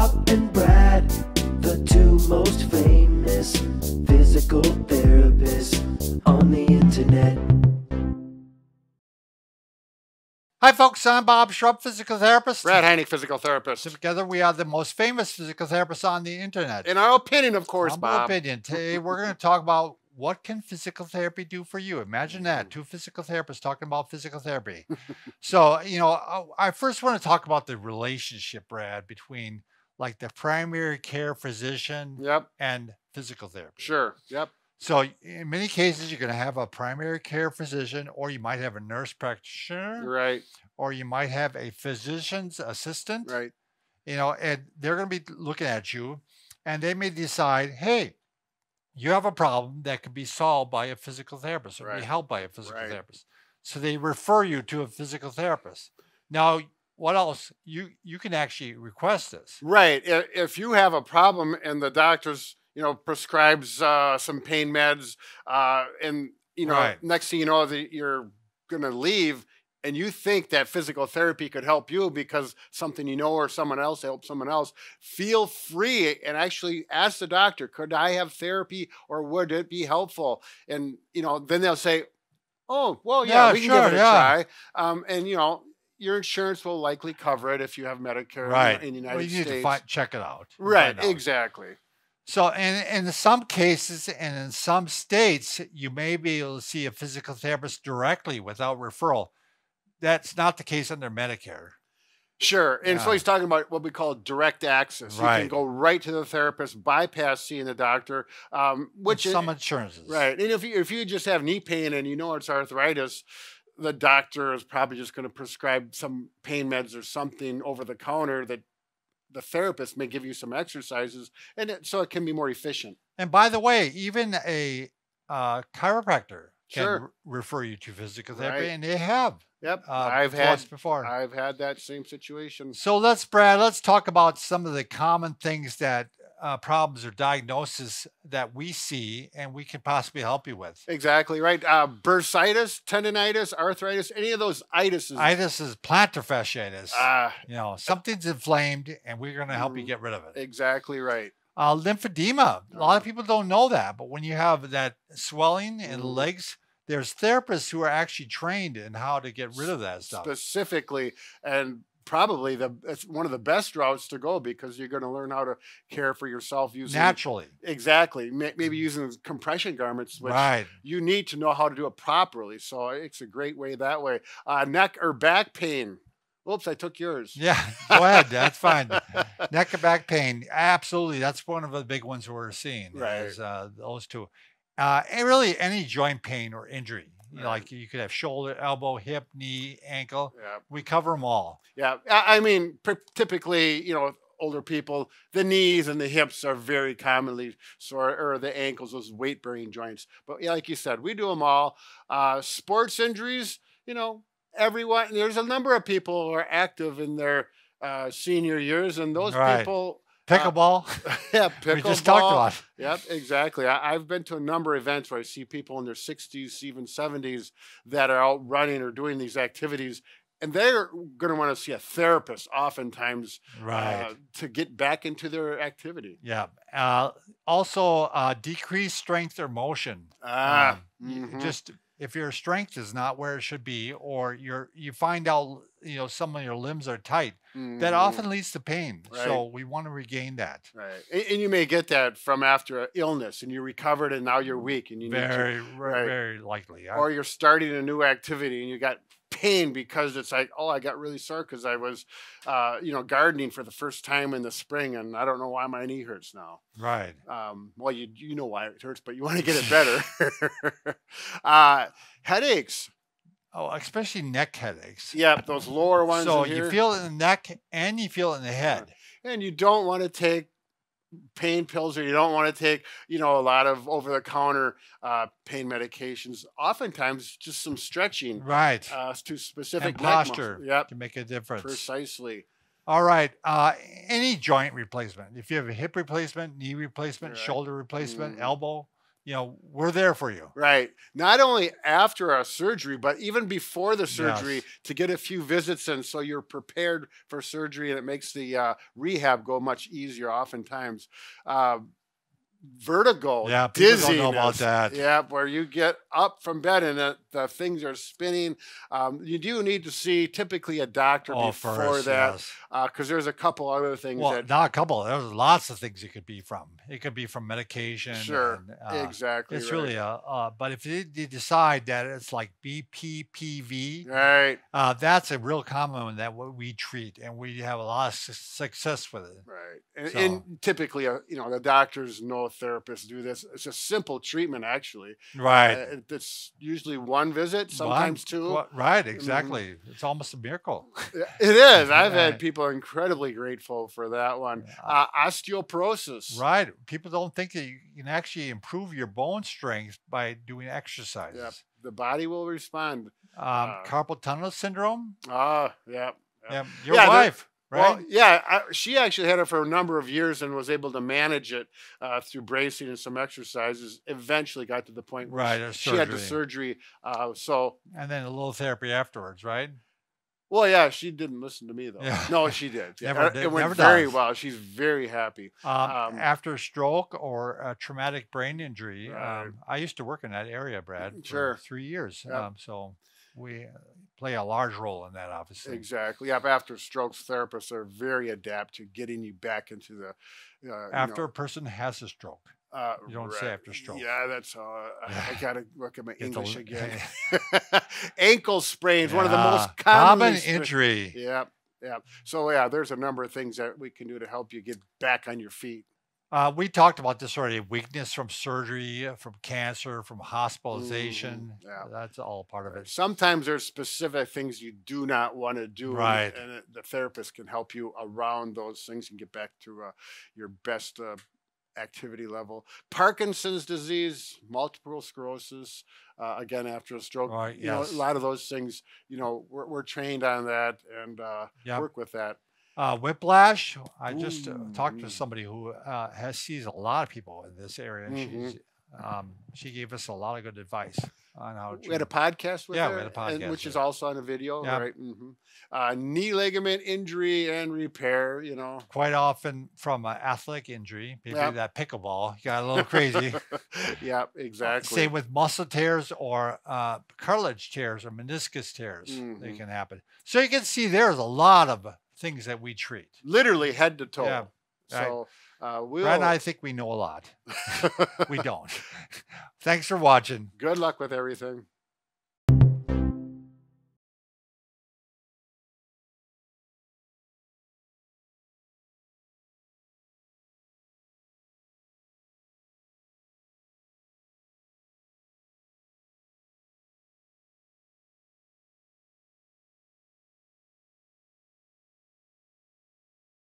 Bob and Brad, the two most famous physical therapists on the internet. Hi folks, I'm Bob Schrupp, physical therapist. Brad Heineck, physical therapist. Together we are the most famous physical therapists on the internet. In our opinion, of course, Humble Bob. opinion. Today we're going to talk about what can physical therapy do for you. Imagine that, two physical therapists talking about physical therapy. So, you know, I first want to talk about the relationship, Brad, between like the primary care physician and physical therapy. Sure. Yep. So in many cases, you're going to have a primary care physician, or you might have a nurse practitioner, Right. or you might have a physician's assistant, Right. you know, and they're going to be looking at you, and they may decide, hey, you have a problem that could be solved by a physical therapist or be helped by a physical therapist. So they refer you to a physical therapist. Now, what else? You can actually request this. Right. If you have a problem and the doctor's, you know, prescribes some pain meds, and you know, next thing you know, that you're going to leave, and you think that physical therapy could help you because something you know or someone else helped someone else, feel free and actually ask the doctor, could I have therapy or would it be helpful? And, you know, then they'll say, oh, well, yeah, we can give it a try. And, you know, your insurance will likely cover it if you have Medicare in the United States. You need to check it out. Right, exactly. So in some cases and in some states, you may be able to see a physical therapist directly without referral. That's not the case under Medicare. Sure. And so he's talking about what we call direct access. You can go right to the therapist, bypass seeing the doctor, which some insurances. Right. And if you just have knee pain and you know it's arthritis, the doctor is probably just going to prescribe some pain meds or something over the counter that the therapist may give you some exercises, and so it can be more efficient. And by the way, even a chiropractor can refer you to physical therapy, and they have. Yep, I've had that same situation. So Brad, let's talk about some of the common things that problems or diagnoses that we see and we can possibly help you with. Exactly right. Bursitis, tendonitis, arthritis, any of those itises. Itis is plantar fasciitis. You know, something's inflamed and we're going to help you get rid of it. Exactly right. Lymphedema. A lot of people don't know that, but when you have that swelling in the legs, there's therapists who are actually trained in how to get rid of that stuff. Specifically, and probably it's one of the best routes to go because you're going to learn how to care for yourself using naturally. Exactly. Maybe using compression garments, which you need to know how to do it properly. So it's a great way that way. Neck or back pain. Oops, I took yours. Yeah, go ahead. That's fine. Neck and back pain. Absolutely. That's one of the big ones we're seeing. Right. Is, those two. And really any joint pain or injury. You know, like you could have shoulder, elbow, hip, knee, ankle. We cover them all. Yeah. I mean, typically, you know, older people, the knees and the hips are very commonly sore, or the ankles, those weight-bearing joints. But yeah, like you said, we do them all. Sports injuries, you know, everyone. There's a number of people who are active in their senior years, and those people. Pickleball. Yeah, pickleball. We just talked about. Yep, exactly. I've been to a number of events where I see people in their 60s, even 70s that are out running or doing these activities, and they're going to want to see a therapist oftentimes to get back into their activity. Yeah. Also, decreased strength or motion. Just if your strength is not where it should be, or you find out, you know, some of your limbs are tight, that often leads to pain. So we want to regain that. Right. And you may get that from after an illness and you recovered and now you're weak and you very likely. Or you're starting a new activity and you got pain because it's like, oh, I got really sore because I was, you know, gardening for the first time in the spring and I don't know why my knee hurts now. Right. Well, you know why it hurts, but you want to get it better. Headaches. Oh, especially neck headaches. Yeah, those lower ones. So you feel it in the neck and you feel it in the head. And you don't want to take pain pills, or you don't want to take, you know, a lot of over-the-counter pain medications. Oftentimes, just some stretching, to specific and posture, to make a difference. Precisely. All right. Any joint replacement. If you have a hip replacement, knee replacement, shoulder replacement, elbow, you know, we're there for you. Right. Not only after a surgery, but even before the surgery, Yes. to get a few visits in so you're prepared for surgery, and it makes the rehab go much easier oftentimes. Vertigo, Yeah, people dizziness. don't know about that. Yeah, where you get up from bed and the things are spinning. You do need to see typically a doctor before first, that, yes. because there's a couple other things. Well, not a couple. There's lots of things it could be from. It could be from medication. Sure, and, exactly. It's right. really but if you decide that it's like BPPV, Right. That's a real common one that we treat, and we have a lot of success with it. Right. And, So- and typically, you know, the doctors know therapists do this. It's a simple treatment, actually. Right. It's usually one visit, sometimes two. Right, exactly. It's almost a miracle. It is. I've Right. had people incredibly grateful for that one. Osteoporosis. Right. People don't think that you can actually improve your bone strength by doing exercises. Yep. The body will respond. Carpal tunnel syndrome. Yeah. Yeah. Your wife, right? Well, yeah, she actually had it for a number of years and was able to manage it through bracing and some exercises. Eventually got to the point where she had the surgery. And then a little therapy afterwards, right? Well, yeah, she didn't listen to me though. Yeah. No, she did. Never It went never very does. well. She's very happy. After stroke or a traumatic brain injury, Right. I used to work in that area, Brad, for Sure. 3 years. Yep. So we play a large role in that, obviously. Exactly. Yep. After strokes, therapists are very adept to getting you back into the. After a person has a stroke. You don't say after stroke. Yeah, that's I gotta look at my Get English the- again. Ankle sprains, one of the most common injury. Yeah. So yeah, there's a number of things that we can do to help you get back on your feet. We talked about this already. Weakness from surgery, from cancer, from hospitalization. Yeah. That's all part of it. Sometimes there's specific things you do not want to do, Right. and the therapist can help you around those things and get back to your best activity level. Parkinson's disease, multiple sclerosis, again after a stroke. Right, You know, yes. a lot of those things. You know, we're trained on that and Yep. work with that. Whiplash. I just talked to Ooh. somebody who sees a lot of people in this area. And Mhm. she gave us a lot of good advice on how to. We had a podcast with her, we had a podcast which is with her. also on a video, Yep. right? Knee ligament injury and repair. You know, Quite often from an athletic injury, maybe Yep. that pickleball got a little crazy. yeah, exactly. Same with muscle tears or cartilage tears or meniscus tears. They Mhm. can happen. So you can see there's a lot of things that we treat. Literally head to toe. Yeah, So we'll. Brad and I think we know a lot. We don't. Thanks for watching. Good luck with everything.